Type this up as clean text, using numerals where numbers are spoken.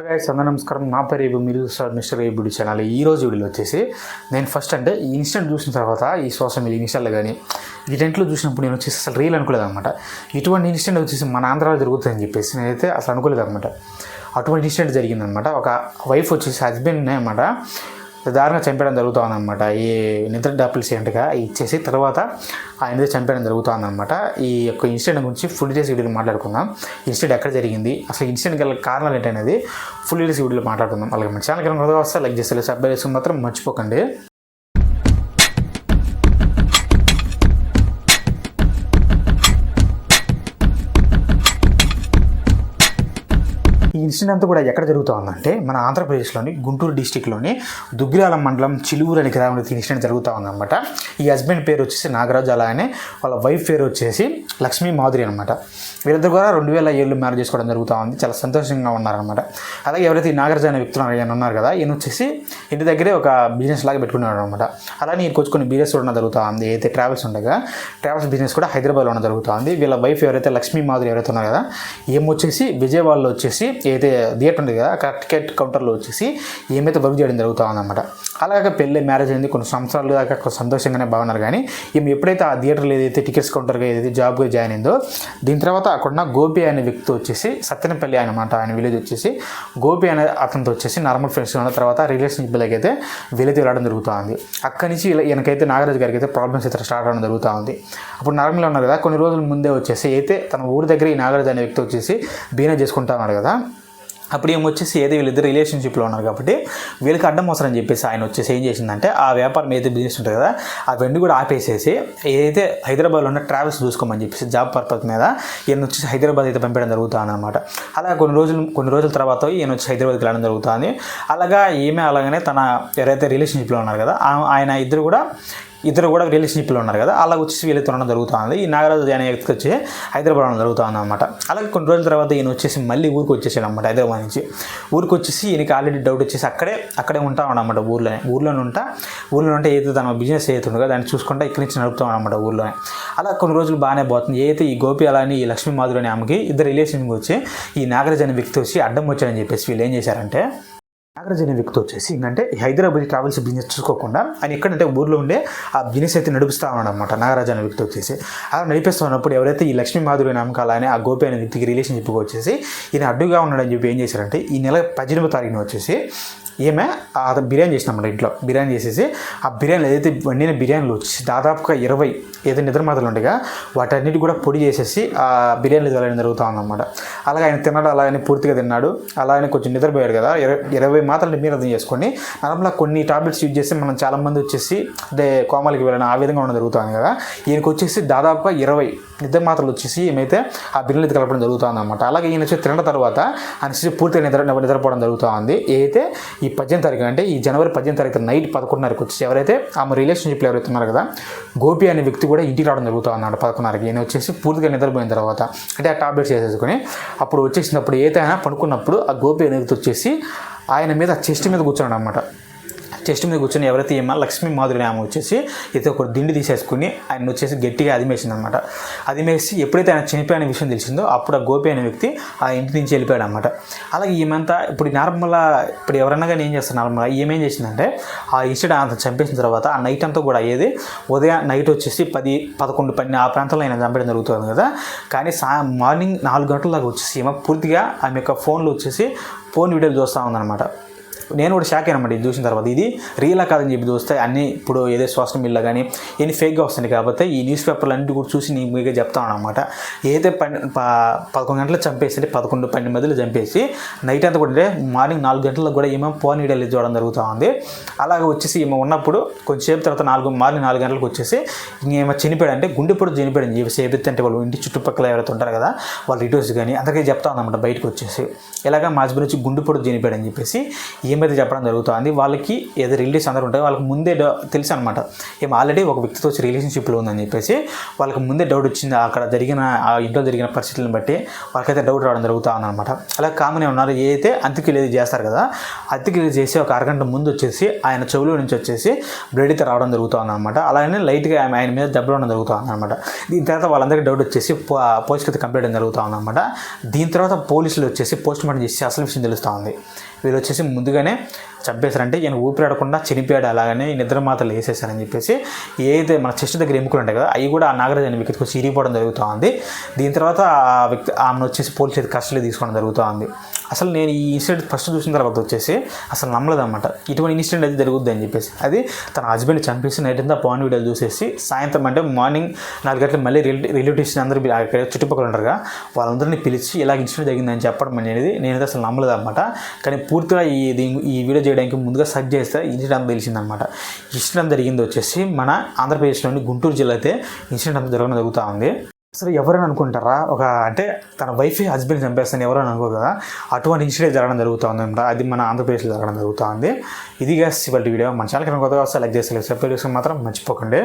Guys అందరూ నమస్కారం. నా పేరు ఏబు, మీరు మిస్టర్ ఏబుడి ఛానల్. ఈ రోజు వీడియోలో వచ్చేసి నేను ఫస్ట్ అంటే ఈ ఇన్స్టెంట్ చూసిన తర్వాత ఈ సోషల్ మీడియా ఇన్స్టాల్లో కానీ వీటెంట్లో చూసినప్పుడు నేను వచ్చేసి అసలు రీల్ అనుకోలేదు అనమాట. ఇటువంటి ఇన్స్టెంట్ వచ్చేసి మన ఆంధ్రాలో జరుగుతుందని చెప్పేసి నేనైతే అసలు అనుకోలేదు అనమాట. అటువంటి ఇన్స్టెంట్ జరిగిందనమాట. ఒక వైఫ్ వచ్చేసి హస్బెండ్ని అనమాట దారుణంగా చంపేయడం జరుగుతుందన్నమాట. ఈ నిద్ర డాప్లిసెంట్గా ఇచ్చేసి తర్వాత ఆయన చంపేయడం జరుగుతుందన్నమాట. ఈ యొక్క ఇన్సిడెంట్ గురించి ఫుల్ డీటెయిల్స్ వీడియోలో మాట్లాడుకుందాం. ఇన్సిడెంట్ ఎక్కడ జరిగింది, అసలు ఇన్సిడెంట్ గల కారణాలు ఏంటనేది ఫుల్ డీటెయిల్స్ వీడియోలో మాట్లాడుకుందాం. అలాగే మన ఛానల్ కనుక వస్తే లైక్ చేస్తే సబ్స్క్రైబ్ చేసుకుని మాత్రం మర్చిపోకండి. ఈ ఇన్సిడెంట్ అంతా కూడా ఎక్కడ జరుగుతుందంటే మన ఆంధ్రప్రదేశ్లోని గుంటూరు డిస్టిక్లోని దుగ్గిరాల మండలం చిలువురు అనే గ్రామంలో ఇన్సిడెంట్ జరుగుతూ ఉందన్నమాట. ఈ హస్బెండ్ పేరు వచ్చేసి నాగరాజు, అలానే వాళ్ళ వైఫ్ పేరు వచ్చేసి లక్ష్మీ మాధురి అనమాట. వీళ్ళిద్దరు కూడా 2007 మ్యారేజ్ చేసుకోవడం జరుగుతూ ఉంది. చాలా సంతోషంగా ఉన్నారనమాట. అలాగే ఎవరైతే ఈ నాగరాజు అనే వ్యక్తులు ఆయన ఉన్నారు కదా, ఈయన వచ్చేసి ఇంటి దగ్గరే ఒక బిజినెస్ లాగా పెట్టుకున్నాడు అనమాట. అలానే ఈయన కొన్ని బిజినెస్ కూడా జరుగుతూ ఉంది. అయితే ట్రావెల్స్ ఉండగా ట్రావెల్స్ బిజినెస్ కూడా హైదరాబాద్లో ఉన్న జరుగుతూ ఉంది. వీళ్ళ వైఫ్ ఎవరైతే లక్ష్మీ మాధురి ఎవరైతే ఉన్నారు కదా, ఏమొచ్చేసి విజయవాడలో వచ్చేసి ఏదైతే థియేటర్ ఉంది కదా, అక్కడ టికెట్ కౌంటర్లో వచ్చేసి ఏమైతే వర్క్ చేయడం జరుగుతూ ఉందన్నమాట. అలాగే పెళ్ళి మ్యారేజ్ అయింది, కొన్ని సంవత్సరాలు దాకా సంతోషంగానే బాగున్నారు. కానీ ఈమె ఎప్పుడైతే ఆ థియేటర్లో ఏదైతే టికెట్స్ కౌంటర్గా ఏదైతే జాబ్గా జాయిన్ అయిందో, దీని తర్వాత అక్కడున్న గోపి అనే వ్యక్తి వచ్చేసి సత్తెనపల్లి అనమాట, ఆయన విలేజ్ వచ్చేసి గోపి అనే అతనితో వచ్చేసి నార్మల్ ఫ్రెండ్స్ ఉన్న తర్వాత రిలేషన్షిప్లకి అయితే వీలైతే వెళ్ళడం జరుగుతుంది. అక్కడి నుంచి ఈయనకైతే నాగరాజు గారికి అయితే ప్రాబ్లమ్స్ అయితే స్టార్ట్ అవడం జరుగుతూ ఉంది. అప్పుడు నార్మల్గా ఉన్నారు కదా, కొన్ని రోజుల ముందే వచ్చేసి అయితే తన ఊరి దగ్గర ఈ నాగరాజు అనే వ్యక్తి వచ్చేసి బిజినెస్ చేసుకుంటా ఉన్నాడు కదా. అప్పుడు ఏమొచ్చేసి ఏదో వీళ్ళిద్దరు రిలేషన్షిప్లో ఉన్నారు కాబట్టి వీళ్ళకి అడ్డం అవసరం అని చెప్పేసి ఆయన వచ్చేసి ఏం చేసిందంటే, ఆ వ్యాపారం ఏదైతే బిజినెస్ ఉంటుంది కదా, ఆ వెండి కూడా ఆపేసేసి ఏదైతే హైదరాబాద్లో ఉన్న ట్రావెల్స్ చూసుకోమని చెప్పేసి జాబ్ పర్పస్ మీద ఈయన వచ్చేసి హైదరాబాద్ అయితే పంపించడం జరుగుతుంది అనమాట. అలా కొన్ని రోజుల తర్వాత ఈయన వచ్చి హైదరాబాద్కి వెళ్ళడం జరుగుతుంది. అలాగా ఈమె అలాగనే తన ఎవరైతే రిలేషన్షిప్లో ఉన్నారు కదా, ఆయన ఇద్దరు కూడా రిలేషన్షిప్లో ఉన్నారు కదా, అలా వచ్చేసి వీళ్ళతో ఉండడం జరుగుతుంది. ఈ నాగరాజు అనే వ్యక్తికి వచ్చి హైదరాబాద్ ఉండడం జరుగుతుంది అనమాట. అలాగే కొన్ని రోజుల తర్వాత ఈయన వచ్చేసి మళ్ళీ ఊరికి వచ్చేసాడు అనమాట. హైదరాబాద్ నుంచి ఊరికి వచ్చేసి ఈయనకి ఆల్రెడీ డౌట్ వచ్చేసి అక్కడే ఉంటా అనమాట. ఊర్లో ఉంటే ఏదైతే తన బిజినెస్ అవుతుందో కదా, దాన్ని చూసుకుంటా ఇక్కడి నుంచి నడుపుతాం అనమాట ఊర్లోనే. అలా కొన్ని రోజులు బాగానే పోతుంది. ఏదైతే ఈ గోపి అలాని ఈ లక్ష్మీ మాధురి అనే ఆమెకి ఇద్దరు రిలేషన్కి వచ్చి ఈ నాగరాజు అనే వ్యక్తి వచ్చి అడ్డం వచ్చాడని చెప్పేసి వీళ్ళు ఏం చేశారంటే, నాగరాజు అనే వ్యక్తి వచ్చేసి ఇంకంటే హైదరాబాద్ ట్రావెల్స్ బిజినెస్ చూసుకోకుండా ఆయన ఎక్కడంటే ఊర్లో ఉండే ఆ బిజినెస్ అయితే నడుపుస్తూ ఉన్నాడు అనమాట. నాగరాజు అనే వ్యక్తి వచ్చేసి అలా నడిపిస్తూ ఉన్నప్పుడు ఎవరైతే ఈ లక్ష్మీ మాధురి నమ్మకాలనే ఆ గోపి అనే వ్యక్తికి రిలేషన్షిప్కి వచ్చేసి ఈయన అడ్డుగా ఉన్నాడని చెప్పి ఏం చేశారంటే, ఈ నెల 18వ తారీఖున వచ్చేసి ఈమె బిర్యానీ చేసినమాట. ఇంట్లో బిర్యానీ చేసేసి ఆ బిర్యానీ ఏదైతే వండిన బిర్యానీలు వచ్చేసి దాదాపుగా 20 ఏదో నిద్రమాతలు ఉండగా వాటన్నిటి కూడా పొడి చేసేసి ఆ బిర్యానీలు వెళ్ళడం జరుగుతూ ఉందన్నమాట. అలాగే ఆయన తిన్నాడు, అలాగని పూర్తిగా తిన్నాడు, అలాగని కొంచెం నిద్రపోయాడు కదా. 20 మాత్రలు మీరు అర్థం చేసుకొని నార్మల్గా కొన్ని టాబ్లెట్స్ యూజ్ చేసి మనం చాలామంది వచ్చేసి అదే కోమాలకి వెళ్ళిన ఆ విధంగా ఉండడం జరుగుతుంది కదా. ఈయనకు వచ్చేసి దాదాపుగా 20 నిద్ర మాత్రలు వచ్చేసి ఏమైతే ఆ బిర్యానీ కలపడం జరుగుతుంది అనమాట. అలాగే ఈయన వచ్చి తినడం తర్వాత ఆయన పూర్తిగా నిద్రపోవడం జరుగుతూ ఉంది. అయితే ఈ 18వ తారీఖు అంటే ఈ జనవరి 18వ తారీఖు నైట్ 11:30కి వచ్చేసి ఎవరైతే ఆమె రిలేషన్షిప్లో ఎవరైతే ఉన్నారు కదా, గోపి అనే వ్యక్తి కూడా ఇంటికి రావడం జరుగుతుంది అన్నమాట. 11:30కి ఈయన వచ్చేసి పూర్తిగా నిద్రపోయిన తర్వాత అంటే ఆ టాబ్లెట్స్ వేసేసుకొని అప్పుడు వచ్చేసినప్పుడు ఏదైతే ఆయన పడుకున్నప్పుడు ఆ గోపి అనే వ్యక్తి వచ్చేసి ఆయన మీద చెస్ట్ మీద కూర్చున్నాడు అనమాట. చెస్ట్ మీద కూర్చొని ఎవరైతే ఏమో లక్ష్మీ మాధురి ఆమె వచ్చేసి అయితే ఒక దిండి తీసేసుకుని ఆయన వచ్చేసి గట్టిగా అదిమేసింది అనమాట. అదిమేసి ఎప్పుడైతే ఆయన చనిపోయిన విషయం తెలిసిందో అప్పుడు ఆ గోపి అనే వ్యక్తి ఆ ఇంటి నుంచి వెళ్ళిపోయాడు అనమాట. అలాగే ఈమెంతా ఇప్పుడు ఇప్పుడు ఎవరైనా కానీ ఏం చేస్తారు, నార్మల్గా ఏమేం చేసిందంటే ఆ ఇన్సిడెంట్ అంత చంపేసిన తర్వాత ఆ నైట్ అంతా కూడా ఉదయం నైట్ వచ్చేసి 10, 11, 12 ఆ ప్రాంతంలో ఆయన చంపేయడం జరుగుతుంది కదా. కానీ మార్నింగ్ 4 గంటల దాకా వచ్చేసి ఏమో పూర్తిగా ఆమె యొక్క ఫోన్లో వచ్చేసి ఫోన్ వీడియోలు చూస్తూ ఉందన్నమాట. నేను కూడా షాక్ అయినమాట ఇది చూసిన తర్వాత. ఇది రియలా కాదని చెప్పి చూస్తే అన్నీ ఇప్పుడు ఏదో సోషల్ మీడియాలో కానీ ఎన్ని ఫేక్గా వస్తుంది కాబట్టి ఈ న్యూస్ పేపర్లు అన్నిటి కూడా చూసి నేను మీకే చెప్తాను అనమాట. ఏదైతే 11 గంటలకు చంపేసి 11, 12 మధ్యలో చంపేసి నైట్ అంతా కూడా మార్నింగ్ 4 గంటలకు కూడా ఏమో ఫోన్ వీడియోలు చూడడం జరుగుతూ ఉంది. అలాగే వచ్చేసి ఏమో ఉన్నప్పుడు కొంచెంసేపు తర్వాత మార్నింగ్ 4 గంటలకు వచ్చేసి ఇంకేమో చనిపోయాడు అంటే గుండెపోటు చనిపోయాడు అని చెప్పేసి ఏదైతే అంటే వాళ్ళు ఇంటి చుట్టుపక్కల ఎవరైతే ఉంటారు కదా వాళ్ళ రిలేటివ్స్ కానీ అందరికీ చెప్తా ఉందన్నమాట బయటకు వచ్చేసి. ఇలాగా మా హస్బెండ్ వచ్చి గుండెపోటు చనిపోయాడు అని చెప్పేసి ఏమైతే చెప్పడం జరుగుతుంది, వాళ్ళకి ఏదో రిలేటివ్స్ అందరూ ఉంటాయి, వాళ్ళకి ముందే తెలుసు అనమాట, ఏం ఆల్రెడీ ఒక వ్యక్తితో వచ్చి రిలేషన్షిప్లో ఉందని చెప్పేసి వాళ్ళకి ముందే డౌట్ వచ్చింది. అక్కడ జరిగిన ఆ ఇంట్లో జరిగిన పరిస్థితులను బట్టి వాళ్ళకైతే డౌట్ రావడం జరుగుతూ ఉందన్నమాట. అలా కామన్ ఉన్నారు, ఏదైతే అంత్యక్రియలు చేస్తారు కదా, అంత్యక్రియలు చేసి ఒక అరగంట ముందు వచ్చేసి ఆయన చెవులో నుంచి వచ్చేసి బ్లడ్ అయితే రావడం జరుగుతూ ఉందన్నమాట. అలాగే లైట్గా ఆయన మీద దెబ్బ రావడం జరుగుతూ ఉందన్నమాట. దీని తర్వాత వాళ్ళందరికీ డౌట్ వచ్చేసి పోలీసుకి కంప్లైంట్ చేయడం జరుగుతూ ఉందన్నమాట. దీని తర్వాత పోలీసులు వచ్చేసి పోస్ట్ మార్టం చేసి అసలు విషయం తెలుస్తూ ఉంది. వీళ్ళు వచ్చేసి ముందుగానే చంపేశారంటే ఈయన ఊపిరాడకుండా చనిపోయాడు, అలాగనే నిద్ర మాత్రలు వేసేసారని చెప్పేసి ఏదైతే మన చెస్ట్ దగ్గర ఎముకలు ఉంటాయి కదా, అవి కూడా ఆ నాగరాజు అనే వ్యక్తికి వచ్చి ఇరిగిపోవడం జరుగుతూ ఉంది. దీని తర్వాత ఆ వ్యక్తి ఆమెను వచ్చేసి పోలీసు అయితే కస్టడీలో తీసుకోవడం జరుగుతూ ఉంది. అసలు నేను ఈ ఇన్సిడెంట్ ఫస్ట్ చూసిన తర్వాత వచ్చేసి అసలు నమ్మలేదన్నమాట, ఇటువంటి ఇన్సిడెంట్ అయితే జరుగుద్ది అని చెప్పేసి. అది తన హస్బెండ్ చంపేసి నైట్ అంతా పాన్ వీడియోలు చూసేసి సాయంత్రం అంటే మార్నింగ్ 4 గంటలకు మళ్ళీ రిలేటివ్స్ అందరూ చుట్టుపక్కల ఉంటారుగా వాళ్ళందరినీ పిలిచి ఇలా ఇన్సిడెంట్ జరిగిందని చెప్పడం అనేది నేనైతే అసలు నమ్మలేదన్నమాట. కానీ పూర్తిగా ఈ వీడియో చేయడానికి ముందుగా సెర్చ్ చేస్తే ఇన్సిడెంట్ అంతా తెలిసిందనమాట. ఇన్సిడెంట్ జరిగింది వచ్చేసి మన ఆంధ్రప్రదేశ్లోని గుంటూరు జిల్లా అయితే ఇన్సిడెంట్ అంతా జరుగుతూ ఉంది. అసలు ఎవరైనా అనుకుంటారా, ఒక అంటే తన వైఫ్ హస్బెండ్ చంపేస్తాను ఎవరైనా అనుకో కదా, అటువంటి ఇన్సిడెంట్ జరగడం జరుగుతూ ఉందన్నమాట. అది మన ఆంధ్రప్రదేశ్లో జరగడం జరుగుతూ ఉంది. ఇది గ్యాస్ ఇవాళ వీడియో. మన ఛానల్కి కొత్తగా సెలెక్ట్ చేస్తే సబ్స్క్రైబ్ చేసుకోవడం మాత్రం మర్చిపోకండి.